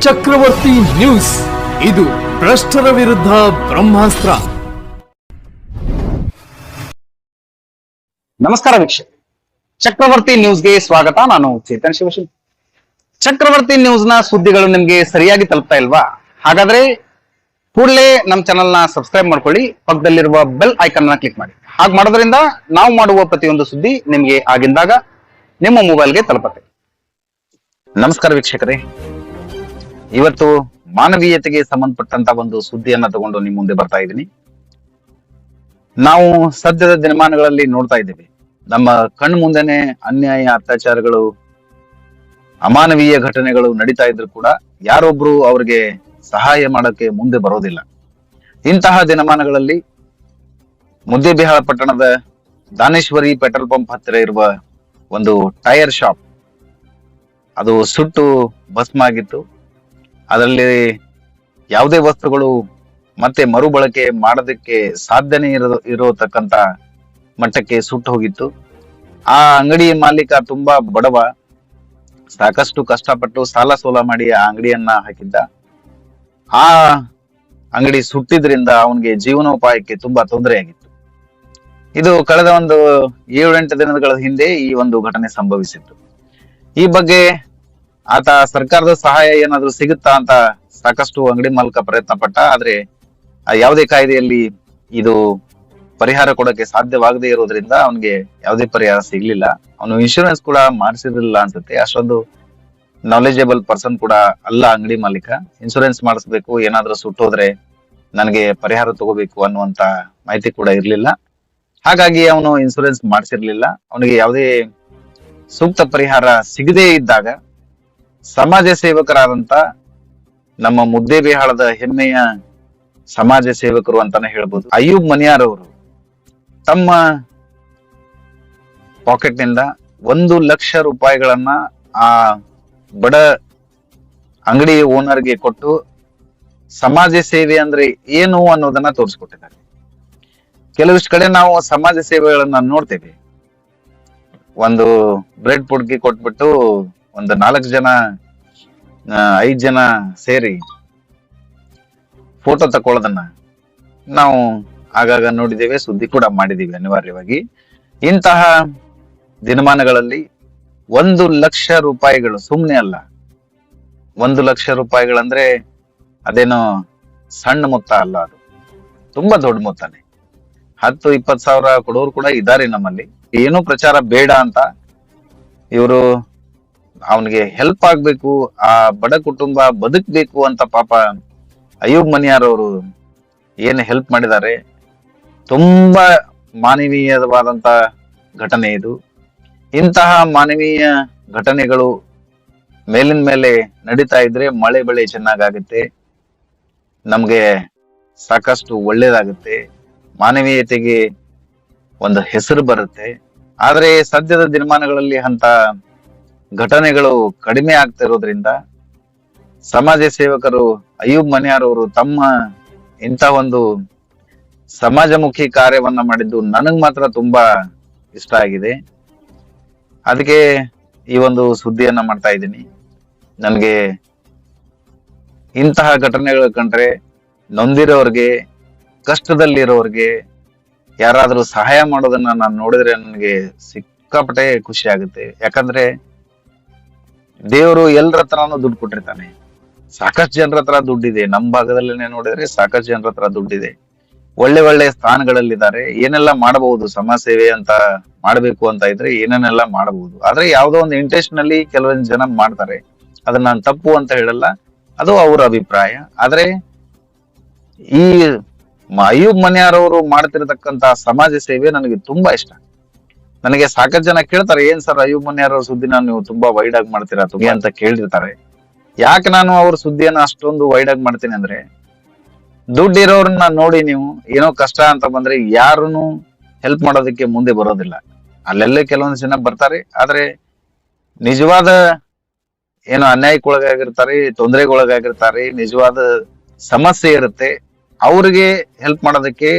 ಚಕ್ರವರ್ತಿ news, ಇದು ಭ್ರಷ್ಟರ ವಿರುದ್ಧ ಬ್ರಹ್ಮಾಸ್ತ್ರ. ನಮಸ್ಕಾರ ವೀಕ್ಷಕ, ಚಕ್ರವರ್ತಿ ನ್ಯೂಸ್ಗೆ ಸ್ವಾಗತ. ನಾನು ಚೇತನ್ ಶಿವಶಿಲ್. ಚಕ್ರವರ್ತಿ ನ್ಯೂಸ್ ನ ಸುದ್ದಿಗಳು ನಿಮ್ಗೆ ಸರಿಯಾಗಿ ತಲುಪ್ತಾ ಇಲ್ವಾ? ಹಾಗಾದ್ರೆ ಕೂಡಲೇ ನಮ್ಮ ಚಾನೆಲ್ ನ ಸಬ್ಸ್ಕ್ರೈಬ್ ಮಾಡ್ಕೊಳ್ಳಿ, ಪಕ್ಕದಲ್ಲಿರುವ ಬೆಲ್ ಐಕಾನ್ ನ ಕ್ಲಿಕ್ ಮಾಡಿ. ಹಾಗೆ ಮಾಡೋದ್ರಿಂದ ನಾವು ಮಾಡುವ ಪ್ರತಿಯೊಂದು ಸುದ್ದಿ ನಿಮ್ಗೆ ಆಗಿಂದಾಗ ನಿಮ್ಮ ಮೊಬೈಲ್ಗೆ ತಲುಪುತ್ತೆ. ನಮಸ್ಕಾರ ವೀಕ್ಷಕರೇ, ಇವತ್ತು ಮಾನವೀಯತೆಗೆ ಸಂಬಂಧಪಟ್ಟಂತ ಒಂದು ಸುದ್ದಿಯನ್ನ ತಗೊಂಡು ನಿಮ್ ಮುಂದೆ ಬರ್ತಾ ಇದ್ದೀನಿ. ನಾವು ಸದ್ಯದ ದಿನಮಾನಗಳಲ್ಲಿ ನೋಡ್ತಾ ಇದ್ದೇವೆ, ನಮ್ಮ ಕಣ್ಣು ಮುಂದೆನೆ ಅನ್ಯಾಯ, ಅತ್ಯಾಚಾರಗಳು, ಅಮಾನವೀಯ ಘಟನೆಗಳು ನಡೀತಾ ಇದ್ರು ಕೂಡ ಯಾರೊಬ್ರು ಅವ್ರಿಗೆ ಸಹಾಯ ಮಾಡಕ್ಕೆ ಮುಂದೆ ಬರೋದಿಲ್ಲ. ಇಂತಹ ದಿನಮಾನಗಳಲ್ಲಿ ಮುದ್ದೇಬಿಹಾಳ ಪಟ್ಟಣದ ದಾನೇಶ್ವರಿ ಪೆಟ್ರೋಲ್ ಪಂಪ್ ಹತ್ತಿರ ಇರುವ ಒಂದು ಟೈರ್ ಶಾಪ್ ಅದು ಸುಟ್ಟು ಭಸ್ಮ ಆಗಿತ್ತು. ಅದರಲ್ಲಿ ಯಾವುದೇ ವಸ್ತುಗಳು ಮತ್ತೆ ಮರುಬಳಕೆ ಮಾಡೋದಕ್ಕೆ ಸಾಧ್ಯನೇ ಇರತಕ್ಕಂತ ಮಟ್ಟಕ್ಕೆ ಸುಟ್ಟು ಹೋಗಿತ್ತು. ಆ ಅಂಗಡಿ ಮಾಲೀಕ ತುಂಬಾ ಬಡವ, ಸಾಕಷ್ಟು ಕಷ್ಟಪಟ್ಟು ಸಾಲ ಸೋಲ ಮಾಡಿ ಆ ಅಂಗಡಿಯನ್ನ ಹಾಕಿದ್ದ. ಆ ಅಂಗಡಿ ಸುಟ್ಟಿದ್ರಿಂದ ಅವನಿಗೆ ಜೀವನೋಪಾಯಕ್ಕೆ ತುಂಬಾ ತೊಂದರೆ ಆಗಿತ್ತು. ಇದು ಕಳೆದ ಒಂದು 7-8 ದಿನಗಳ ಹಿಂದೆ ಈ ಒಂದು ಘಟನೆ ಸಂಭವಿಸಿತ್ತು. ಈ ಬಗ್ಗೆ ಆತ ಸರ್ಕಾರದ ಸಹಾಯ ಏನಾದ್ರೂ ಸಿಗುತ್ತಾ ಅಂತ ಸಾಕಷ್ಟು ಅಂಗಡಿ ಮಾಲೀಕ ಪ್ರಯತ್ನ ಪಟ್ಟ. ಆದ್ರೆ ಯಾವುದೇ ಕಾಯ್ದೆಯಲ್ಲಿ ಇದು ಪರಿಹಾರ ಕೊಡಕ್ಕೆ ಸಾಧ್ಯವಾಗದೇ ಇರೋದ್ರಿಂದ ಅವನಿಗೆ ಯಾವುದೇ ಪರಿಹಾರ ಸಿಗ್ಲಿಲ್ಲ. ಅವನು ಇನ್ಶೂರೆನ್ಸ್ ಕೂಡ ಮಾಡಿಸಿರ್ಲಿಲ್ಲ ಅನ್ಸುತ್ತೆ. ಅಷ್ಟೊಂದು ನಾಲೆಜಬಲ್ ಪರ್ಸನ್ ಕೂಡ ಅಲ್ಲ ಅಂಗಡಿ ಮಾಲೀಕ. ಇನ್ಶೂರೆನ್ಸ್ ಮಾಡಿಸ್ಬೇಕು, ಏನಾದ್ರೂ ಸುಟ್ಟೋದ್ರೆ ನನಗೆ ಪರಿಹಾರ ತಗೋಬೇಕು ಅನ್ನುವಂತ ಮಾಹಿತಿ ಕೂಡ ಇರ್ಲಿಲ್ಲ. ಹಾಗಾಗಿ ಅವನು ಇನ್ಶೂರೆನ್ಸ್ ಮಾಡಿಸಿರ್ಲಿಲ್ಲ. ಅವನಿಗೆ ಯಾವುದೇ ಸೂಕ್ತ ಪರಿಹಾರ ಸಿಗದೇ ಇದ್ದಾಗ ಸಮಾಜ ಸೇವಕರಾದಂತ ನಮ್ಮ ಮುದ್ದೇಬಿಹಾಳದ ಹೆಮ್ಮೆಯ ಸಮಾಜ ಸೇವಕರು ಅಂತಾನೆ ಹೇಳ್ಬೋದು, ಅಯ್ಯೂಬ್ ಮನಿಯಾರ್ ಅವರು ತಮ್ಮ ಪಾಕೆಟ್ ನಿಂದ 1 ಲಕ್ಷ ರೂಪಾಯಿಗಳನ್ನ ಆ ಬಡ ಅಂಗಡಿ ಓನರ್ಗೆ ಕೊಟ್ಟು ಸಮಾಜ ಸೇವೆ ಅಂದ್ರೆ ಏನು ಅನ್ನೋದನ್ನ ತೋರಿಸ್ಕೊಟ್ಟಿದ್ದಾರೆ. ಕೆಲವಿಷ್ಟು ಕಡೆ ನಾವು ಸಮಾಜ ಸೇವೆಗಳನ್ನ ನೋಡ್ತೇವೆ. ಒಂದು ಬ್ರೆಡ್ ಪುಡ್ಕಿ ಕೊಟ್ಬಿಟ್ಟು ಒಂದು 4 ಜನ 5 ಜನ ಸೇರಿ ಫೋಟೋ ತಕೊಳ್ಳೋದನ್ನ ನಾವು ಆಗಾಗ ನೋಡಿದ್ದೇವೆ, ಸುದ್ದಿ ಕೂಡ ಮಾಡಿದ್ದೀವಿ ಅನಿವಾರ್ಯವಾಗಿ. ಇಂತಹ ದಿನಮಾನಗಳಲ್ಲಿ 1 ಲಕ್ಷ ರೂಪಾಯಿಗಳು ಸುಮ್ಮನೆ ಅಲ್ಲ. 1 ಲಕ್ಷ ರೂಪಾಯಿಗಳಂದ್ರೆ ಅದೇನೋ ಸಣ್ಣ ಮೊತ್ತ ಅಲ್ಲ, ಅದು ತುಂಬಾ ದೊಡ್ಡ ಮೊತ್ತನೇ. 10-20 ಸಾವಿರ ಕೊಡೋರು ಕೂಡ ಇದ್ದಾರೆ ನಮ್ಮಲ್ಲಿ. ಏನೂ ಪ್ರಚಾರ ಬೇಡ ಅಂತ ಇವರು ಅವನಿಗೆ ಹೆಲ್ಪ್ ಆಗ್ಬೇಕು, ಆ ಬಡ ಕುಟುಂಬ ಬದುಕ್ಬೇಕು ಅಂತ ಪಾಪ ಅಯ್ಯೂಬ್ ಮನಿಯಾರ್ ಅವರು ಏನು ಹೆಲ್ಪ್ ಮಾಡಿದ್ದಾರೆ. ತುಂಬಾ ಮಾನವೀಯವಾದಂತ ಘಟನೆ ಇದು. ಇಂತಹ ಮಾನವೀಯ ಘಟನೆಗಳು ಮೇಲಿನ ಮೇಲೆ ನಡೀತಾ ಇದ್ರೆ ಮಳೆ ಬೆಳೆ ಚೆನ್ನಾಗಾಗುತ್ತೆ, ನಮ್ಗೆ ಸಾಕಷ್ಟು ಒಳ್ಳೇದಾಗುತ್ತೆ, ಮಾನವೀಯತೆಗೆ ಒಂದು ಹೆಸರು ಬರುತ್ತೆ. ಆದ್ರೆ ಸದ್ಯದ ದಿನಮಾನಗಳಲ್ಲಿ ಅಂತ ಘಟನೆಗಳು ಕಡಿಮೆ ಆಗ್ತಾ ಇರೋದ್ರಿಂದ ಸಮಾಜ ಸೇವಕರು ಅಯ್ಯೂಬ್ ಮನಿಯಾರ್ ಅವರು ತಮ್ಮ ಇಂಥ ಒಂದು ಸಮಾಜಮುಖಿ ಕಾರ್ಯವನ್ನ ಮಾಡಿದ್ದು ನನಗ್ ಮಾತ್ರ ತುಂಬಾ ಇಷ್ಟ ಆಗಿದೆ. ಅದಕ್ಕೆ ಈ ಒಂದು ಸುದ್ದಿಯನ್ನ ಮಾಡ್ತಾ ಇದ್ದೀನಿ. ನನ್ಗೆ ಇಂತಹ ಘಟನೆಗಳು ಕಂಡ್ರೆ ನೊಂದಿರೋರ್ಗೆ, ಕಷ್ಟದಲ್ಲಿರೋರ್ಗೆ ಯಾರಾದ್ರೂ ಸಹಾಯ ಮಾಡೋದನ್ನ ನಾನು ನೋಡಿದ್ರೆ ನನಗೆ ಸಿಕ್ಕಾಪಟ್ಟೆ ಖುಷಿ ಆಗುತ್ತೆ. ಯಾಕಂದ್ರೆ ದೇವರು ಎಲ್ಲರ ಹತ್ರನೂ ದುಡ್ಡು ಕೊಟ್ಟಿರ್ತಾನೆ. ಸಾಕಷ್ಟು ಜನರ ಹತ್ರ ದುಡ್ಡಿದೆ, ನಮ್ಮ ಭಾಗದಲ್ಲೇನೆ ನೋಡಿದ್ರೆ ಸಾಕಷ್ಟು ಜನರ ಹತ್ರ ದುಡ್ಡಿದೆ, ಒಳ್ಳೆ ಒಳ್ಳೆ ಸ್ಥಾನಗಳಲ್ಲಿದ್ದಾರೆ. ಏನೆಲ್ಲ ಮಾಡಬಹುದು, ಸಮಾಜ ಸೇವೆ ಅಂತ ಮಾಡ್ಬೇಕು ಅಂತ ಇದ್ರೆ ಏನೇನೆಲ್ಲ ಮಾಡಬಹುದು. ಆದ್ರೆ ಯಾವ್ದೋ ಒಂದು ಇಂಟೆನ್ಷನ್ ಕೆಲವೊಂದು ಜನ ಮಾಡ್ತಾರೆ, ಅದನ್ನ ನಾನು ತಪ್ಪು ಅಂತ ಹೇಳಲ್ಲ, ಅದು ಅವರ ಅಭಿಪ್ರಾಯ. ಆದ್ರೆ ಈ ಅಯ್ಯೂಬ್ ಮನಿಯಾರ್ ಅವರು ಮಾಡ್ತಿರತಕ್ಕಂತ ಸಮಾಜ ಸೇವೆ ನನಗೆ ತುಂಬಾ ಇಷ್ಟ. ನನಗೆ ಸಾಕಷ್ಟು ಜನ ಕೇಳ್ತಾರೆ, ಏನ್ ಸರ್ ಅಯ್ಯೂಬ್ ಮನಿಯಾರ್ ಅವ್ರ ಸುದ್ದಿನ ನೀವು ತುಂಬಾ ವೈಡ್ ಆಗಿ ಮಾಡ್ತೀರಾ ಅಂತ ಕೇಳಿರ್ತಾರೆ. ಯಾಕೆ ನಾನು ಅವ್ರ ಸುದ್ದಿಯನ್ನ ಅಷ್ಟೊಂದು ವೈಡ್ ಆಗಿ ಮಾಡ್ತೀನಿ ಅಂದ್ರೆ, ದುಡ್ಡಿರೋರನ್ನ ನೋಡಿ ನೀವು ಏನೋ ಕಷ್ಟ ಅಂತ ಬಂದ್ರೆ ಯಾರನ್ನು ಹೆಲ್ಪ್ ಮಾಡೋದಕ್ಕೆ ಮುಂದೆ ಬರೋದಿಲ್ಲ. ಅಲ್ಲೆಲ್ಲೇ ಕೆಲವೊಂದು ಜನ ಬರ್ತಾರೆ, ಆದ್ರೆ ನಿಜವಾದ ಏನೋ ಅನ್ಯಾಯಕ್ಕೊಳಗಾಗಿರ್ತಾರೆ, ತೊಂದರೆಗೊಳಗಾಗಿರ್ತಾರೆ, ನಿಜವಾದ ಸಮಸ್ಯೆ ಇರುತ್ತೆ, ಅವ್ರಿಗೆ ಹೆಲ್ಪ್ ಮಾಡೋದಕ್ಕೆ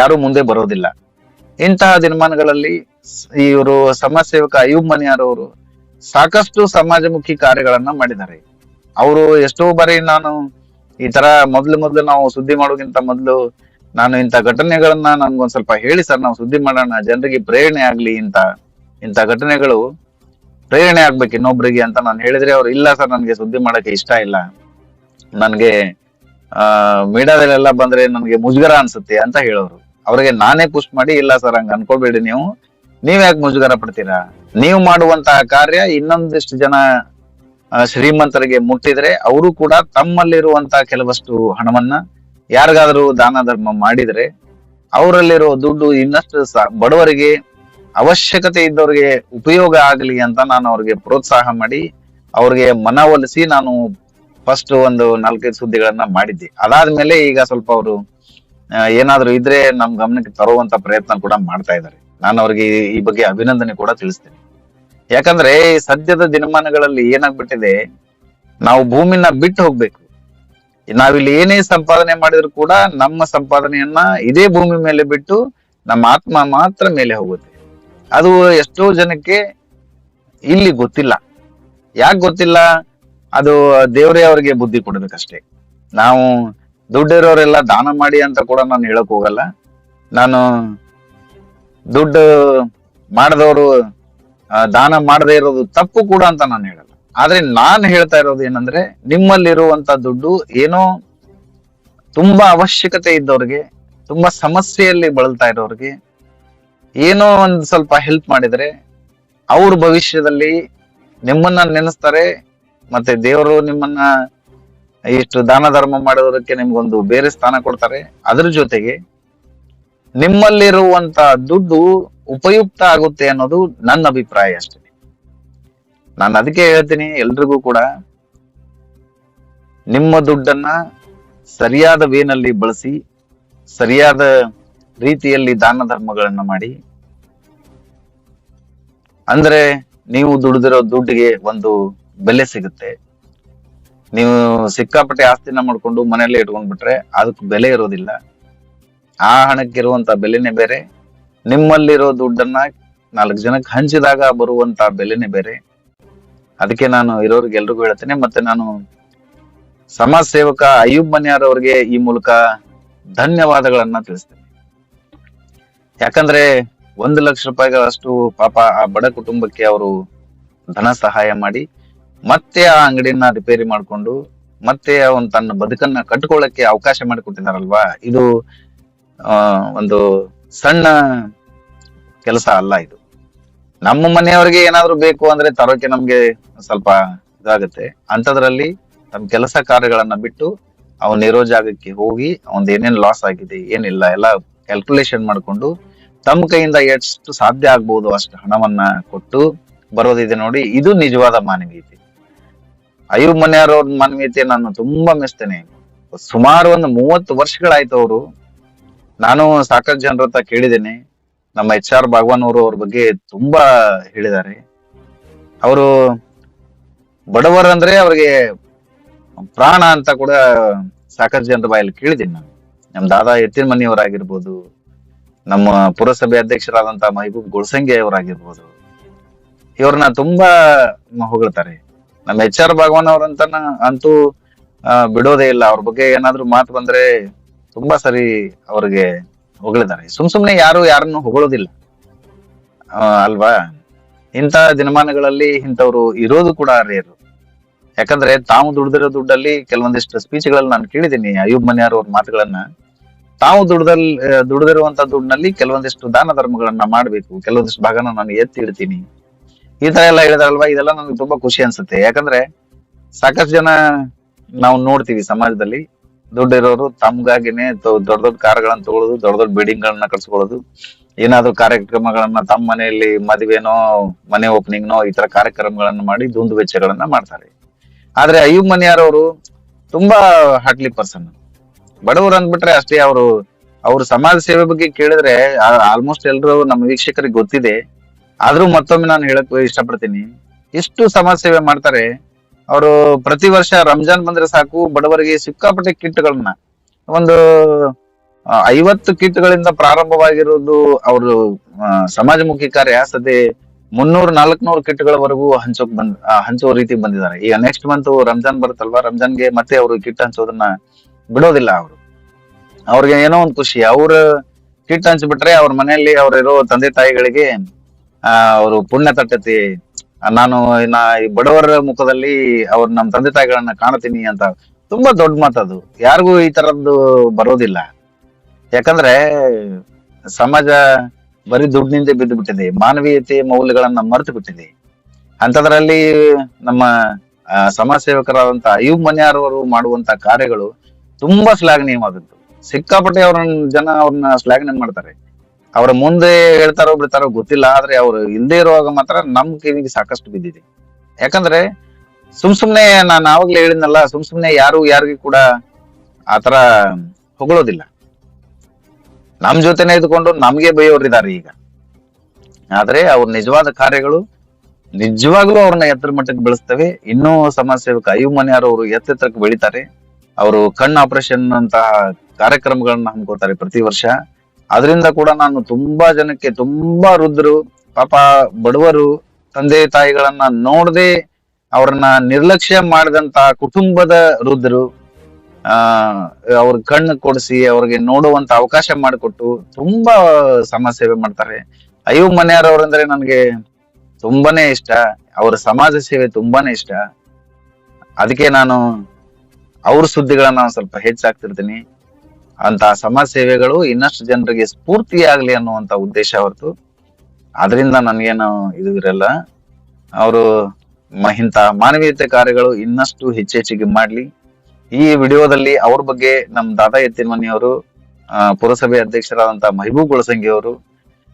ಯಾರು ಮುಂದೆ ಬರೋದಿಲ್ಲ. ಇಂತಹ ದಿನಮಾನಗಳಲ್ಲಿ ಇವರು ಸಮಾಜ ಸೇವಕ ಅಯ್ಯೂಬ್ ಮನಿಯಾರ್ ಅವರು ಸಾಕಷ್ಟು ಸಮಾಜಮುಖಿ ಕಾರ್ಯಗಳನ್ನ ಮಾಡಿದ್ದಾರೆ. ಅವರು ಎಷ್ಟೋ ಬಾರಿ ನಾನು ಈ ತರ ಮೊದ್ಲು ನಾವು ಸುದ್ದಿ ಮಾಡೋಕ್ಕಿಂತ ಮೊದ್ಲು ನಾನು ಇಂಥ ಘಟನೆಗಳನ್ನ ನನ್ಗೊಂದ್ ಸ್ವಲ್ಪ ಹೇಳಿ ಸರ್, ನಾವು ಸುದ್ದಿ ಮಾಡೋಣ, ಜನರಿಗೆ ಪ್ರೇರಣೆ ಆಗ್ಲಿ, ಇಂಥ ಘಟನೆಗಳು ಪ್ರೇರಣೆ ಆಗ್ಬೇಕು ಇನ್ನೊಬ್ರಿಗೆ ಅಂತ ನಾನು ಹೇಳಿದ್ರೆ ಅವ್ರು ಇಲ್ಲ ಸರ್ ನನ್ಗೆ ಸುದ್ದಿ ಮಾಡಕ್ಕೆ ಇಷ್ಟ ಇಲ್ಲ, ನನ್ಗೆ ಮೀಡಿಯಾದಲ್ಲೆಲ್ಲ ಬಂದ್ರೆ ನನ್ಗೆ ಮುಜುಗರ ಅನ್ಸುತ್ತೆ ಅಂತ ಹೇಳೋರು. ಅವ್ರಿಗೆ ನಾನೇ ಪುಷ್ ಮಾಡಿ ಇಲ್ಲ ಸರ್ ಹಂಗ ಅನ್ಕೋಬೇಡಿ, ನೀವ್ ಯಾಕೆ ಮುಜುಗರ ಪಡ್ತೀರಾ, ನೀವು ಮಾಡುವಂತಹ ಕಾರ್ಯ ಇನ್ನೊಂದಿಷ್ಟು ಜನ ಶ್ರೀಮಂತರಿಗೆ ಮುಟ್ಟಿದ್ರೆ ಅವರು ಕೂಡ ತಮ್ಮಲ್ಲಿರುವಂತಹ ಕೆಲವಷ್ಟು ಹಣವನ್ನ ಯಾರಿಗಾದ್ರೂ ದಾನ ಧರ್ಮ ಮಾಡಿದ್ರೆ ಅವರಲ್ಲಿರೋ ದುಡ್ಡು ಇನ್ನಷ್ಟು ಬಡವರಿಗೆ, ಅವಶ್ಯಕತೆ ಇದ್ದವ್ರಿಗೆ ಉಪಯೋಗ ಆಗಲಿ ಅಂತ ನಾನು ಅವ್ರಿಗೆ ಪ್ರೋತ್ಸಾಹ ಮಾಡಿ ಅವ್ರಿಗೆ ಮನವೊಲಿಸಿ ನಾನು ಫಸ್ಟ್ ಒಂದು 4-5 ಸುದ್ದಿಗಳನ್ನ ಮಾಡಿದ್ದೆ. ಅದಾದ್ಮೇಲೆ ಈಗ ಸ್ವಲ್ಪ ಅವರು ಏನಾದ್ರು ಇದ್ರೆ ನಮ್ ಗಮನಕ್ಕೆ ತರುವಂತ ಪ್ರಯತ್ನ ಕೂಡ ಮಾಡ್ತಾ ಇದ್ದಾರೆ. ನಾನು ಅವ್ರಿಗೆ ಈ ಬಗ್ಗೆ ಅಭಿನಂದನೆ ಕೂಡ ತಿಳಿಸ್ತೇನೆ. ಯಾಕಂದ್ರೆ ಸದ್ಯದ ದಿನಮಾನಗಳಲ್ಲಿ ಏನಾಗ್ಬಿಟ್ಟಿದೆ, ನಾವು ಭೂಮಿನ ಬಿಟ್ಟು ಹೋಗ್ಬೇಕು. ನಾವಿಲ್ಲಿ ಏನೇ ಸಂಪಾದನೆ ಮಾಡಿದ್ರು ಕೂಡ ನಮ್ಮ ಸಂಪಾದನೆಯನ್ನ ಇದೇ ಭೂಮಿ ಮೇಲೆ ಬಿಟ್ಟು ನಮ್ಮ ಆತ್ಮ ಮಾತ್ರ ಮೇಲೆ ಹೋಗುತ್ತೆ. ಅದು ಎಷ್ಟೋ ಜನಕ್ಕೆ ಇಲ್ಲಿ ಗೊತ್ತಿಲ್ಲ. ಯಾಕೆ ಗೊತ್ತಿಲ್ಲ? ಅದು ದೇವರೇ ಅವ್ರಿಗೆ ಬುದ್ಧಿ ಕೊಡ್ಬೇಕಷ್ಟೇ. ನಾವು ದುಡ್ಡಿರೋರೆಲ್ಲ ದಾನ ಮಾಡಿ ಅಂತ ಕೂಡ ನಾನು ಹೇಳಕ್ ಹೋಗಲ್ಲ. ನಾನು ದುಡ್ಡು ಮಾಡದವರು ದಾನ ಮಾಡದೇ ಇರೋದು ತಪ್ಪು ಕೂಡ ಅಂತ ನಾನು ಹೇಳಲ್ಲ. ಆದ್ರೆ ನಾನು ಹೇಳ್ತಾ ಇರೋದು ಏನಂದ್ರೆ, ನಿಮ್ಮಲ್ಲಿರುವಂತ ದುಡ್ಡು ಏನೋ ತುಂಬಾ ಅವಶ್ಯಕತೆ ಇದ್ದವ್ರಿಗೆ, ತುಂಬಾ ಸಮಸ್ಯೆಯಲ್ಲಿ ಬಳಲ್ತಾ ಇರೋರಿಗೆ ಏನೋ ಒಂದ್ ಸ್ವಲ್ಪ ಹೆಲ್ಪ್ ಮಾಡಿದ್ರೆ ಅವ್ರ ಭವಿಷ್ಯದಲ್ಲಿ ನಿಮ್ಮನ್ನ ನೆನೆಸ್ತಾರೆ. ಮತ್ತೆ ದೇವರು ನಿಮ್ಮನ್ನ ಇಷ್ಟು ದಾನ ಧರ್ಮ ಮಾಡೋದಕ್ಕೆ ನಿಮ್ಗೊಂದು ಬೇರೆ ಸ್ಥಾನ ಕೊಡ್ತಾರೆ. ಅದ್ರ ಜೊತೆಗೆ ನಿಮ್ಮಲ್ಲಿರುವಂತ ದುಡ್ಡು ಉಪಯುಕ್ತ ಆಗುತ್ತೆ ಅನ್ನೋದು ನನ್ನ ಅಭಿಪ್ರಾಯ ಅಷ್ಟೇ. ನಾನು ಅದಕ್ಕೆ ಹೇಳ್ತೀನಿ ಎಲ್ರಿಗೂ ಕೂಡ, ನಿಮ್ಮ ದುಡ್ಡನ್ನ ಸರಿಯಾದ ವೇನಲ್ಲಿ ಬಳಸಿ, ಸರಿಯಾದ ರೀತಿಯಲ್ಲಿ ದಾನ ಧರ್ಮಗಳನ್ನ ಮಾಡಿ. ಅಂದ್ರೆ ನೀವು ದುಡಿದಿರೋ ದುಡ್ಡಿಗೆ ಒಂದು ಬೆಲೆ ಸಿಗುತ್ತೆ. ನೀವು ಸಿಕ್ಕಾಪಟ್ಟೆ ಆಸ್ತಿನ ಮಾಡ್ಕೊಂಡು ಮನೆಯಲ್ಲೇ ಇಟ್ಕೊಂಡ್ಬಿಟ್ರೆ ಅದಕ್ಕೆ ಬೆಲೆ ಇರೋದಿಲ್ಲ. ಆ ಹಣಕ್ಕಿರುವಂತ ಬೆಲೆನೇ ಬೇರೆ, ನಿಮ್ಮಲ್ಲಿರೋ ದುಡ್ಡನ್ನ 4 ಜನಕ್ಕೆ ಹಂಚಿದಾಗ ಬರುವಂತ ಬೆಲೆನೇ ಬೇರೆ. ಅದಕ್ಕೆ ನಾನು ಇರೋರಿಗೆ ಎಲ್ರಿಗೂ ಹೇಳ್ತೇನೆ. ಮತ್ತೆ ನಾನು ಸಮಾಜ ಸೇವಕ ಅಯ್ಯೂಬ್ ಮನ್ಯಾರ್ ಅವ್ರಿಗೆ ಈ ಮೂಲಕ ಧನ್ಯವಾದಗಳನ್ನ ತಿಳಿಸ್ತೇನೆ. ಯಾಕಂದ್ರೆ 1 ಲಕ್ಷ ರೂಪಾಯಿಗಳಷ್ಟು ಪಾಪ ಆ ಬಡ ಕುಟುಂಬಕ್ಕೆ ಅವರು ಧನ ಸಹಾಯ ಮಾಡಿ ಮತ್ತೆ ಆ ಅಂಗಡಿಯನ್ನ ರಿಪೇರಿ ಮಾಡ್ಕೊಂಡು ಮತ್ತೆ ಅವನ್ ತನ್ನ ಬದುಕನ್ನ ಕಟ್ಕೊಳ್ಳಕ್ಕೆ ಅವಕಾಶ ಮಾಡಿಕೊಟ್ಟಿದಾರಲ್ವಾ, ಇದು ಒಂದು ಸಣ್ಣ ಕೆಲಸ ಅಲ್ಲ. ಇದು ನಮ್ಮ ಮನೆಯವ್ರಿಗೆ ಏನಾದ್ರು ಬೇಕು ಅಂದ್ರೆ ತರೋಕೆ ನಮ್ಗೆ ಸ್ವಲ್ಪ ಇದಾಗುತ್ತೆ. ಅಂತದ್ರಲ್ಲಿ ತಮ್ಮ ಕೆಲಸ ಕಾರ್ಯಗಳನ್ನ ಬಿಟ್ಟು ಅವನ್ ಇರೋ ಜಾಗಕ್ಕೆ ಹೋಗಿ ಅವನ್ ಏನೇನ್ ಲಾಸ್ ಆಗಿದೆ ಏನಿಲ್ಲ ಎಲ್ಲ ಕ್ಯಾಲ್ಕುಲೇಷನ್ ಮಾಡ್ಕೊಂಡು ತಮ್ಮ ಕೈಯಿಂದ ಎಷ್ಟು ಸಾಧ್ಯ ಆಗ್ಬಹುದು ಅಷ್ಟು ಹಣವನ್ನ ಕೊಟ್ಟು ಬರೋದಿದೆ ನೋಡಿ, ಇದು ನಿಜವಾದ ಮಾನವೀಯತೆ. ಅಯ್ಯೂಬ್ ಮನ್ಯಾರ್ ಅವ್ರ ಮಾನವೀಯತೆ ನಾನು ತುಂಬಾ ಮೆಚ್ತೇನೆ. ಸುಮಾರು ಒಂದು 30 ವರ್ಷಗಳಾಯ್ತು ಅವರು. ನಾನು ಸಾಕಷ್ಟು ಜನರ ಹತ್ರ ಕೇಳಿದ್ದೇನೆ. ನಮ್ಮ HR ಭಾಗವಾನ್ ಅವರು ಅವ್ರ ಬಗ್ಗೆ ತುಂಬಾ ಹೇಳಿದ್ದಾರೆ. ಅವರು ಬಡವರಂದ್ರೆ ಅವ್ರಿಗೆ ಪ್ರಾಣ ಅಂತ ಕೂಡ ಸಾಕಷ್ಟು ಜನರ ಬಾಯಲ್ಲಿ ಕೇಳಿದ್ದೀನಿ ನಾನು. ನಮ್ ದಾದಾ ಎತ್ತಿನ ಮನಿಯವರಾಗಿರ್ಬೋದು, ನಮ್ಮ ಪುರಸಭೆ ಅಧ್ಯಕ್ಷರಾದಂತಹ ಮಹಬೂಬ್ ಗುಳ್ಸಂಗಿ ಅವರಾಗಿರ್ಬೋದು, ಇವ್ರನ್ನ ತುಂಬಾ ಹೊಗಳ್ತಾರೆ. ನಮ್ಮ HR ಭಾಗವಾನ್ ಅವ್ರಂತ ಅಂತೂ ಬಿಡೋದೇ ಇಲ್ಲ. ಅವ್ರ ಬಗ್ಗೆ ಏನಾದ್ರು ಮಾತು ಬಂದ್ರೆ ತುಂಬಾ ಸರಿ ಅವ್ರಿಗೆ ಹೊಗಳಿದ್ದಾರೆ. ಸುಮ್ನೆ ಯಾರನ್ನು ಹೊಗಳೋದಿಲ್ಲ ಅಲ್ವಾ. ಇಂಥ ದಿನಮಾನಗಳಲ್ಲಿ ಇಂಥವ್ರು ಇರೋದು ಕೂಡ ರೇರು. ಯಾಕಂದ್ರೆ ತಾವು ದುಡ್ದಿರೋ ದುಡ್ಡಲ್ಲಿ ಕೆಲವೊಂದಿಷ್ಟು ಸ್ಪೀಚ್ಗಳಲ್ಲಿ ನಾನು ಕೇಳಿದ್ದೀನಿ ಅಯ್ಯೂಬ್ ಮನ್ಯಾರ್ ಅವ್ರ ಮಾತುಗಳನ್ನ. ತಾವು ದುಡ್ದಿರುವಂತ ದುಡ್ಡಿನಲ್ಲಿ ಕೆಲವೊಂದಿಷ್ಟು ದಾನ ಧರ್ಮಗಳನ್ನ ಮಾಡ್ಬೇಕು, ಕೆಲವೊಂದಿಷ್ಟು ಭಾಗನ ನಾನು ಎತ್ತಿ ಇಡ್ತೀನಿ, ಈ ತರ ಎಲ್ಲ ಹೇಳಿದಾರಲ್ವಾ. ಇದೆಲ್ಲ ನನಗೆ ತುಂಬಾ ಖುಷಿ ಅನ್ಸುತ್ತೆ. ಯಾಕಂದ್ರೆ ಸಾಕಷ್ಟು ಜನ ನಾವು ನೋಡ್ತೀವಿ ಸಮಾಜದಲ್ಲಿ, ದುಡ್ಡಿರೋರು ತಮ್ಗಾಗಿನೇ ದೊಡ್ಡ ಕಾರ್ಗಳನ್ನ ತಗೊಳ್ಳೋದು, ದೊಡ್ಡ ಬಿಲ್ಡಿಂಗ್ ಗಳನ್ನ ಕಟ್ಸ್ಕೊಳ್ಳೋದು, ಏನಾದ್ರು ಕಾರ್ಯಕ್ರಮಗಳನ್ನ ತಮ್ಮ ಮನೆಯಲ್ಲಿ ಮದುವೆನೋ ಮನೆ ಓಪನಿಂಗ್ನೋ ಈ ತರ ಕಾರ್ಯಕ್ರಮಗಳನ್ನ ಮಾಡಿ ದುಂದು ವೆಚ್ಚಗಳನ್ನ ಮಾಡ್ತಾರೆ. ಆದ್ರೆ ಅಯ್ಯೂಬ್ ಮನ್ಯಾರ್ ಅವರು ತುಂಬಾ ಹಾರ್ಟ್ಲಿ ಪರ್ಸನ್. ಬಡವರು ಅಂದ್ಬಿಟ್ರೆ ಅಷ್ಟೇ. ಅವ್ರ ಸಮಾಜ ಸೇವೆ ಬಗ್ಗೆ ಕೇಳಿದ್ರೆ ಆಲ್ಮೋಸ್ಟ್ ಎಲ್ರು ನಮ್ಮ ವೀಕ್ಷಕರಿಗೆ ಗೊತ್ತಿದೆ. ಆದ್ರೂ ಮತ್ತೊಮ್ಮೆ ನಾನು ಹೇಳಕ್ ಇಷ್ಟಪಡ್ತೀನಿ, ಎಷ್ಟು ಸಮಾಜ ಸೇವೆ ಮಾಡ್ತಾರೆ. ಅವರು ಪ್ರತಿ ವರ್ಷ ರಂಜಾನ್ ಬಂದ್ರೆ ಸಾಕು ಬಡವರಿಗೆ ಸಿಕ್ಕಾಪಟ್ಟೆ ಕಿಟ್ಗಳನ್ನ, ಒಂದು 50 ಕಿಟ್ಗಳಿಂದ ಪ್ರಾರಂಭವಾಗಿರೋದು ಅವರು ಸಮಾಜಮುಖಿ ಕಾರ್ಯ. ಸದ್ಯ 300-400 ಕಿಟ್ಗಳವರೆಗೂ ಹಂಚೋ ರೀತಿ ಬಂದಿದ್ದಾರೆ. ಈಗ ನೆಕ್ಸ್ಟ್ ಮಂತ್ ರಂಜಾನ್ ಬರುತ್ತಲ್ವಾ, ರಂಜಾನ್ಗೆ ಮತ್ತೆ ಅವರು ಕಿಟ್ ಹಂಚೋದನ್ನ ಬಿಡೋದಿಲ್ಲ. ಅವ್ರಿಗೆ ಏನೋ ಒಂದು ಖುಷಿ, ಅವ್ರ ಕಿಟ್ ಹಂಚ್ಬಿಟ್ರೆ ಅವ್ರ ಮನೆಯಲ್ಲಿ ಅವ್ರಿರೋ ತಂದೆ ತಾಯಿಗಳಿಗೆ ಅವರು ಪುಣ್ಯ ತಟ್ಟತಿ, ನಾನು ಈ ಬಡವರ ಮುಖದಲ್ಲಿ ಅವ್ರ ನಮ್ ತಂದೆ ತಾಯಿಗಳನ್ನ ಕಾಣ್ತೀನಿ ಅಂತ. ತುಂಬಾ ದೊಡ್ಡ ಮಾತದು, ಯಾರಿಗೂ ಈ ತರದ್ದು ಬರೋದಿಲ್ಲ. ಯಾಕಂದ್ರೆ ಸಮಾಜ ಬರೀ ದುಡ್ಡಿನಿಂದ ಬಿದ್ದು ಬಿಟ್ಟಿದೆ, ಮಾನವೀಯತೆ ಮೌಲ್ಯಗಳನ್ನ ಮರೆತು ಬಿಟ್ಟಿದೆ. ಅಂತದ್ರಲ್ಲಿ ನಮ್ಮ ಸಮಾಜ ಸೇವಕರಾದಂತ ಅಯ್ಯೂಬ್ ಮನ್ಯಾರ್ ಅವರು ಮಾಡುವಂತ ಕಾರ್ಯಗಳು ತುಂಬಾ ಶ್ಲಾಘನೀಯವಾದದ್ದು. ಸಿಕ್ಕಾಪಟ್ಟೆ ಅವ್ರನ್ನ ಶ್ಲಾಘನೆ ಮಾಡ್ತಾರೆ. ಅವ್ರ ಮುಂದೆ ಹೇಳ್ತಾರೋ ಬಿಡ್ತಾರೋ ಗೊತ್ತಿಲ್ಲ, ಆದ್ರೆ ಅವ್ರು ಇಲ್ದೇ ಇರುವಾಗ ಮಾತ್ರ ನಮ್ ಕಿವಿಗೆ ಸಾಕಷ್ಟು ಬಿದ್ದಿದೆ. ಯಾಕಂದ್ರೆ ಸುಮ್ನೆ ನಾನು ಆವಾಗ್ಲೇ ಹೇಳಿದ್ನಲ್ಲ, ಸುಮ್ನೆ ಯಾರಿಗೂ ಕೂಡ ಆತರ ಹೊಗಳೋದಿಲ್ಲ. ನಮ್ ಜೊತೆನೆ ಇದ್ಕೊಂಡು ನಮ್ಗೆ ಬೈಯೋರಿದ್ದಾರೆ ಈಗ. ಆದ್ರೆ ಅವ್ರ ನಿಜವಾದ ಕಾರ್ಯಗಳು ನಿಜವಾಗ್ಲೂ ಅವ್ರನ್ನ ಎತ್ತರ ಮಟ್ಟಕ್ಕೆ ಬೆಳೆಸ್ತವೆ. ಇನ್ನೂ ಸಮಾಜ ಸೇವಕ ಅಯ್ಯೂಬ್ ಮನ್ಯಾರ್ ಅವರು ಎತ್ತರಕ್ಕೆ ಬೆಳಿತಾರೆ. ಅವರು ಕಣ್ಣು ಆಪರೇಷನ್ ಅಂತಹ ಕಾರ್ಯಕ್ರಮಗಳನ್ನ ಹಮ್ಮಿಕೊಳ್ತಾರೆ ಪ್ರತಿ ವರ್ಷ. ಅದರಿಂದ ಕೂಡ ನಾನು ತುಂಬಾ ಜನಕ್ಕೆ, ತುಂಬಾ ವೃದ್ಧರು, ಪಾಪ ಬಡವರು, ತಂದೆ ತಾಯಿಗಳನ್ನ ನೋಡದೆ ಅವ್ರನ್ನ ನಿರ್ಲಕ್ಷ್ಯ ಮಾಡಿದಂತ ಕುಟುಂಬದ ವೃದ್ಧರು, ಅವ್ರ ಕಣ್ಣು ಕೊಡಿಸಿ ಅವ್ರಿಗೆ ನೋಡುವಂತ ಅವಕಾಶ ಮಾಡಿಕೊಟ್ಟು ತುಂಬಾ ಸಮಾಜ ಸೇವೆ ಮಾಡ್ತಾರೆ. ಅಯ್ಯೂಬ್ ಮನ್ಯಾರ್ ಅವ್ರಂದ್ರೆ ನನಗೆ ತುಂಬಾನೇ ಇಷ್ಟ. ಅವ್ರ ಸಮಾಜ ಸೇವೆ ತುಂಬಾನೇ ಇಷ್ಟ. ಅದಕ್ಕೆ ನಾನು ಅವ್ರ ಸುದ್ದಿಗಳನ್ನ ಸ್ವಲ್ಪ ಹೆಚ್ಚಾಗ್ತಿರ್ತೀನಿ. ಅಂತ ಸಮಾಜ ಸೇವೆಗಳು ಇನ್ನಷ್ಟು ಜನರಿಗೆ ಸ್ಫೂರ್ತಿಯಾಗ್ಲಿ ಅನ್ನುವಂತ ಉದ್ದೇಶ ಹೊರತು ಅದರಿಂದ ನನ್ಗೇನು ಇದು ಇರಲ್ಲ. ಅವರು ಇಂಥ ಮಾನವೀಯತೆ ಕಾರ್ಯಗಳು ಇನ್ನಷ್ಟು ಹೆಚ್ಚೆಚ್ಚಿಗೆ ಮಾಡ್ಲಿ. ಈ ವಿಡಿಯೋದಲ್ಲಿ ಅವ್ರ ಬಗ್ಗೆ ನಮ್ ದಾದಾ ಎತ್ತಿನಮನಿ ಅವರು, ಪುರಸಭೆ ಅಧ್ಯಕ್ಷರಾದಂತ ಮೆಹಬೂಬ್ ಗೊಳಸಂಗಿ ಅವರು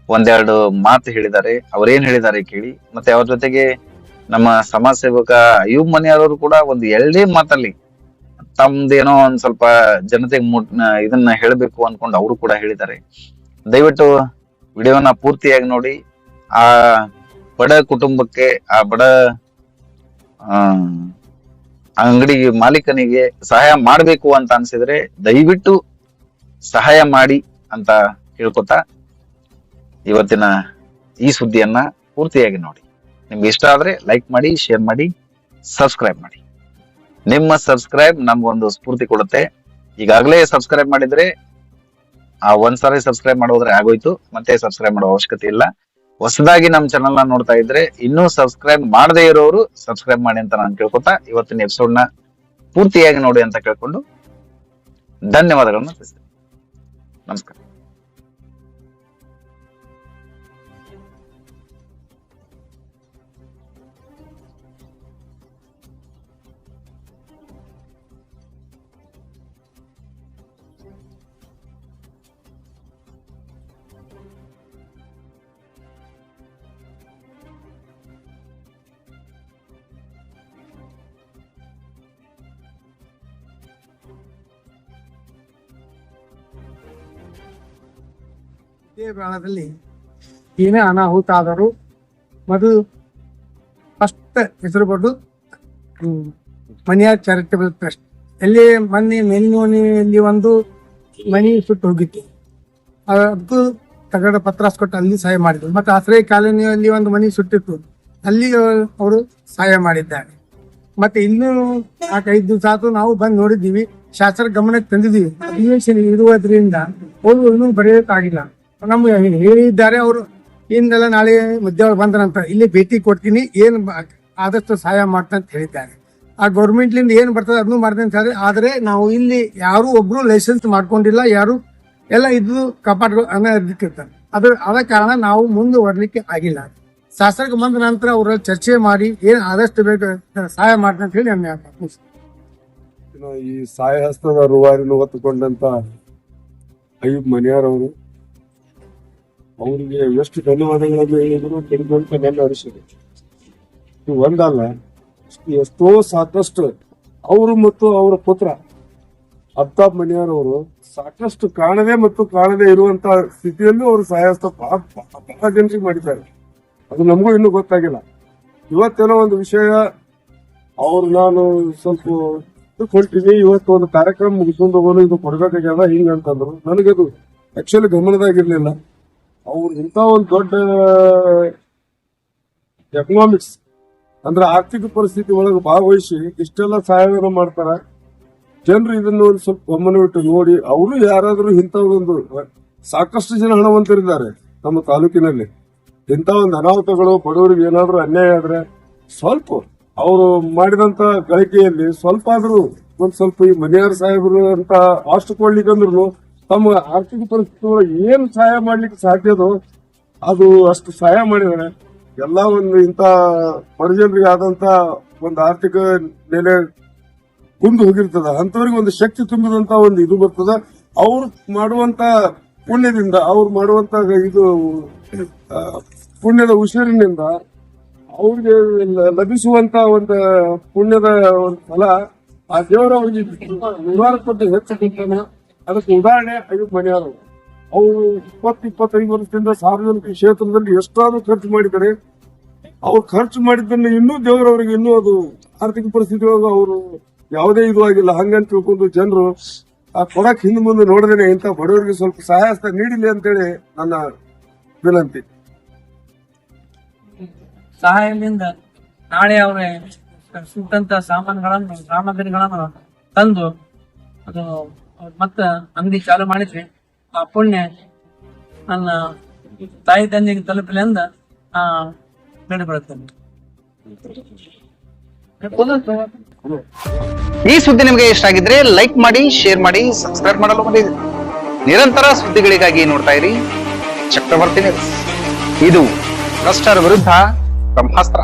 ಒಂದೆರಡು ಮಾತು ಹೇಳಿದ್ದಾರೆ. ಅವ್ರೇನ್ ಹೇಳಿದ್ದಾರೆ ಕೇಳಿ. ಮತ್ತೆ ಅವ್ರ ಜೊತೆಗೆ ನಮ್ಮ ಸಮಾಜ ಸೇವಕ ಅಯ್ಯೂಬ್ ಮನ್ಯಾರ್ ಅವರು ಕೂಡ ಒಂದು ಎರಡೇ ಮಾತಲ್ಲಿ ತಮ್ದೇನೋ ಒಂದ್ ಸ್ವಲ್ಪ ಜನತೆಗೆ ಇದನ್ನ ಹೇಳ್ಬೇಕು ಅನ್ಕೊಂಡು ಅವರು ಕೂಡ ಹೇಳಿದ್ದಾರೆ. ದಯವಿಟ್ಟು ವಿಡಿಯೋನ ಪೂರ್ತಿಯಾಗಿ ನೋಡಿ. ಆ ಬಡ ಕುಟುಂಬಕ್ಕೆ, ಆ ಬಡ ಅಂಗಡಿ ಮಾಲೀಕನಿಗೆ ಸಹಾಯ ಮಾಡ್ಬೇಕು ಅಂತ ಅನ್ಸಿದ್ರೆ ದಯವಿಟ್ಟು ಸಹಾಯ ಮಾಡಿ ಅಂತ ಹೇಳ್ಕೊತಾ ಇವತ್ತಿನ ಈ ಸುದ್ದಿಯನ್ನ ಪೂರ್ತಿಯಾಗಿ ನೋಡಿ. ನಿಮ್ಗೆ ಇಷ್ಟ ಆದ್ರೆ ಲೈಕ್ ಮಾಡಿ, ಶೇರ್ ಮಾಡಿ, ಸಬ್ಸ್ಕ್ರೈಬ್ ಮಾಡಿ. ನಿಮ್ಮ ಸಬ್ಸ್ಕ್ರೈಬ್ ನಮ್ಗೊಂದು ಸ್ಫೂರ್ತಿ ಕೊಡುತ್ತೆ. ಈಗಾಗಲೇ ಸಬ್ಸ್ಕ್ರೈಬ್ ಮಾಡಿದ್ರೆ ಒಂದ್ಸಾರಿ ಸಬ್ಸ್ಕ್ರೈಬ್ ಮಾಡೋದ್ರೆ ಆಗೋಯ್ತು, ಮತ್ತೆ ಸಬ್ಸ್ಕ್ರೈಬ್ ಮಾಡೋ ಅವಶ್ಯಕತೆ ಇಲ್ಲ. ಹೊಸದಾಗಿ ನಮ್ ಚಾನಲ್ ನ ನೋಡ್ತಾ ಇದ್ರೆ ಇನ್ನೂ ಸಬ್ಸ್ಕ್ರೈಬ್ ಮಾಡದೇ ಇರೋರು ಸಬ್ಸ್ಕ್ರೈಬ್ ಮಾಡಿ ಅಂತ ನಾನು ಕೇಳ್ಕೊತಾ ಇವತ್ತಿನ ಎಪಿಸೋಡ್ ನ ಪೂರ್ತಿಯಾಗಿ ನೋಡಿ ಅಂತ ಕೇಳ್ಕೊಂಡು ಧನ್ಯವಾದಗಳನ್ನ ತಿಳಿಸ್ತೇನೆ. ನಮಸ್ಕಾರ. ಇದೇ ಕಾಲದಲ್ಲಿ ಏನೇ ಅನಾಹುತ ಆದರೂ ಮೊದಲು ಫಸ್ಟ್ ಹೆಸರು ಬರೋದು ಮನಿಯಾರ್ ಚಾರಿಟಬಲ್ ಟ್ರಸ್ಟ್. ಎಲ್ಲಿ ಮೊನ್ನೆ ಮೇಲ್ನೋಣಿಯಲ್ಲಿ ಒಂದು ಮನಿ ಸುಟ್ಟು ಹೋಗಿತ್ತು, ಅದಕ್ಕೂ ತಗಡ ಪತ್ರ ಕೊಟ್ಟು ಅಲ್ಲಿ ಸಹಾಯ ಮಾಡಿದ್ರು. ಮತ್ತೆ ಆಶ್ರಯ ಕಾಲೋನಿಯಲ್ಲಿ ಒಂದು ಮನಿ ಸುಟ್ಟಿತ್ತು, ಅಲ್ಲಿ ಅವರು ಸಹಾಯ ಮಾಡಿದ್ದಾರೆ. ಮತ್ತೆ ಇನ್ನೂ 4-5 ದಿವಸ ಆತು ನಾವು ಬಂದು ನೋಡಿದ್ದೀವಿ, ಶಾಸಕರ ಗಮನಕ್ಕೆ ತಂದಿದ್ದೀವಿ. ಅಧಿವೇಶನ ಇರುವುದರಿಂದ ಅವರು ಇನ್ನೂ ಬರೆಯೋಕ್ಕಾಗಿಲ್ಲ. ನಮ್ಗೆ ಹೇಳಿದ್ದಾರೆ ಅವರು, ಇನ್ನೆಲ್ಲ ನಾಳೆ ಮಧ್ಯಾಹ್ನ ಬಂದ ನಂತರ ಇಲ್ಲಿ ಭೇಟಿ ಕೊಡ್ತೀನಿ, ಏನು ಆದಷ್ಟು ಸಹಾಯ ಮಾಡ್ತಾ ಅಂತ ಹೇಳಿದ್ದಾರೆ. ಆ ಗೌರ್ಮೆಂಟ್ಲಿಂದ ಏನು ಬರ್ತದೆ ಅದನ್ನು ಮಾಡ್ತೀನಿ ಸರ್. ಆದರೆ ನಾವು ಇಲ್ಲಿ ಯಾರು ಒಬ್ರು ಲೈಸೆನ್ಸ್ ಮಾಡ್ಕೊಂಡಿಲ್ಲ, ಯಾರು ಎಲ್ಲ ಇದ್ದು ಕಪಾಟ್ಗಳು ಅನ್ನೋದಿರ್ತಾರೆ. ಅದ ಕಾರಣ ನಾವು ಮುಂದುವರಲಿಕ್ಕೆ ಆಗಿಲ್ಲ. ಶಾಸಕ ಬಂದ ನಂತರ ಅವರ ಚರ್ಚೆ ಮಾಡಿ ಏನು ಆದಷ್ಟು ಬೇಕು ಸಹಾಯ ಮಾಡ್ತೀನಿ ಅಂತ ಹೇಳಿ ನನ್ನ ಈ ಸಹಾಯ ಹಸ್ತದ ರೂವಾರಿನ ಹೊತ್ತುಕೊಂಡಂತ ಅಯ್ಯೂಬ್ ಮನ್ಯಾರ್ ಅವರು, ಅವರಿಗೆ ಎಷ್ಟು ಧನ್ಯವಾದಗಳನ್ನು ಹೇಳಿದ್ರು ತಿಳಿದಂತ ನನ್ನ ಅನಿಸಿದೆ. ಇದು ಒಂದಲ್ಲ, ಎಷ್ಟೋ ಸಾಕಷ್ಟು ಅವರು ಮತ್ತು ಅವರ ಪುತ್ರ ಅಬ್ತಾಬ್ ಮನ್ಯಾರ್ ಅವರು ಸಾಕಷ್ಟು ಕಾಣದೆ ಮತ್ತು ಕಾಣದೆ ಇರುವಂತ ಸ್ಥಿತಿಯಲ್ಲೂ ಅವರು ಸಹಾಯಸ್ತ ಬಹಳ ಜನರಿಗೆ ಮಾಡಿದ್ದಾರೆ. ಅದು ನಮಗೂ ಇನ್ನೂ ಗೊತ್ತಾಗಿಲ್ಲ. ಇವತ್ತೇನೋ ಒಂದು ವಿಷಯ ಅವ್ರು ನಾನು ಸ್ವಲ್ಪ ಕೊಡ್ತೀನಿ, ಇವತ್ತು ಒಂದು ಕಾರ್ಯಕ್ರಮ ಮುಗಿಸ್ಕೊಂಡು ಹೋಗೋನು ಇದು ಕೊಡ್ಬೇಕಾಗ್ಯದ ಹಿಂಗ ಅಂತಂದ್ರು. ನನಗದು ಆಕ್ಚುಲಿ ಗಮನದಾಗಿರ್ಲಿಲ್ಲ. ಅವ್ರು ಇಂಥ ಒಂದು ದೊಡ್ಡ ಎಕನಾಮಿಕ್ಸ್ ಅಂದ್ರೆ ಆರ್ಥಿಕ ಪರಿಸ್ಥಿತಿ ಒಳಗೆ ಭಾಗವಹಿಸಿ ಇಷ್ಟೆಲ್ಲ ಸಹಾಯವನ್ನು ಮಾಡ್ತಾರ. ಜನರು ಇದನ್ನು ಒಂದು ಸ್ವಲ್ಪ ಗಮನವಿಟ್ಟು ನೋಡಿ, ಅವರು ಯಾರಾದ್ರೂ ಇಂಥ ಒಂದು ಸಾಕಷ್ಟು ಜನ ಹಣವಂತರಿದ್ದಾರೆ ನಮ್ಮ ತಾಲೂಕಿನಲ್ಲಿ. ಇಂಥ ಒಂದು ಅನಾಹುತಗಳು ಬಡವರಿಗೆ ಏನಾದ್ರೂ ಅನ್ಯಾಯ ಆದ್ರೆ ಸ್ವಲ್ಪ ಅವರು ಮಾಡಿದಂತ ಗಳಿಕೆಯಲ್ಲಿ ಸ್ವಲ್ಪ ಆದ್ರೂ ಒಂದ್ ಸ್ವಲ್ಪ ಈ ಮನೆಯಾರ ಸಾಹೇಬರು ಅಂತ ಅಷ್ಟು ಕೊಡ್ಲಿಕ್ಕಂದ್ರು ತಮ್ಮ ಆರ್ಥಿಕ ಪರಿಸ್ಥಿತಿ ಒಳಗೆ ಏನ್ ಸಹಾಯ ಮಾಡ್ಲಿಕ್ಕೆ ಸಾಧ್ಯದೋ ಅದು ಅಷ್ಟು ಸಹಾಯ ಮಾಡಿದ್ದಾರೆ. ಎಲ್ಲ ಒಂದು ಇಂಥ ಪರಿಜನರಿಗೆ ಆದಂತ ಒಂದು ಆರ್ಥಿಕ ನೆಲೆ ಕುಂದು ಹೋಗಿರ್ತದ, ಅಂತವ್ರಿಗೆ ಒಂದು ಶಕ್ತಿ ತುಂಬಿದಂತ ಒಂದು ಇದು ಬರ್ತದ. ಅವ್ರು ಮಾಡುವಂತ ಪುಣ್ಯದಿಂದ, ಅವ್ರು ಮಾಡುವಂತ ಇದು ಪುಣ್ಯದ ಉಸಿರಿನಿಂದ ಅವ್ರಿಗೆ ಲಭಿಸುವಂತ ಒಂದು ಪುಣ್ಯದ ಒಂದು ಫಲ ಆ ದೇವರ ಅವ್ರಿಗೆ 100 ಹೆಚ್ಚು ಕೊಡ್ತಾನೆ. ಅದಕ್ಕೆ ಉದಾಹರಣೆ ಐದು ಮನೆಯವರು. ಅವರು 20-25 ವರ್ಷದಿಂದ ಸಾರ್ವಜನಿಕ ಕ್ಷೇತ್ರದಲ್ಲಿ ಎಷ್ಟಾದ್ರೂ ಖರ್ಚು ಮಾಡಿದ್ದಾರೆ. ಅವ್ರು ಖರ್ಚು ಮಾಡಿದ್ದನ್ನು ಇನ್ನೂ ದೇವರವರಿಗೆ ಇನ್ನೂ ಅದು ಆರ್ಥಿಕ ಪರಿಸ್ಥಿತಿ ಒಳಗೆ ಅವರು ಯಾವುದೇ ಇದು ಆಗಿಲ್ಲ. ಹಂಗಂತ ತಿಳ್ಕೊಂಡು ಜನರು ಆ ಕೊಡಕ್ ಹಿಂದೆ ಮುಂದೆ ನೋಡದೇನೆ ಇಂಥ ಬಡವರಿಗೆ ಸ್ವಲ್ಪ ಸಹಾಯ ನೀಡಿಲಿ ಅಂತೇಳಿ ನನ್ನ ವಿನಂತಿ. ಸಹಾಯದಿಂದ ನಾಳೆ ಅವರ ಸಿಕ್ಕಂತ ಸಾಮಗ್ರಿಗಳನ್ನು ತಂದು ಅದು ಮತ್ತ ಅಂಗಡಿ ಚಾಲು ಮಾಡಿದ್ರೆ ಆ ಪುಣ್ಯ ನನ್ನ ತಾಯಿ ತಂದೆಗೆ ತಲುಪಲಿ ಅಂದ ಬೇಡಿಕೊಳ್ಳುತ್ತೇನೆ. ಈ ಸುದ್ದಿ ನಿಮಗೆ ಇಷ್ಟ ಆಗಿದ್ರೆ ಲೈಕ್ ಮಾಡಿ, ಶೇರ್ ಮಾಡಿ, ಸಬ್ಸ್ಕ್ರೈಬ್ ಮಾಡಲು ಮರೆಯದಿರಿ. ನಿರಂತರ ಸುದ್ದಿಗಳಿಗಾಗಿ ನೋಡ್ತಾ ಇರಿ ಚಕ್ರವರ್ತಿ ನ್ಯೂಸ್. ಇದು ಭ್ರಷ್ಟರ ವಿರುದ್ಧ ಬ್ರಹ್ಮಾಸ್ತ್ರ.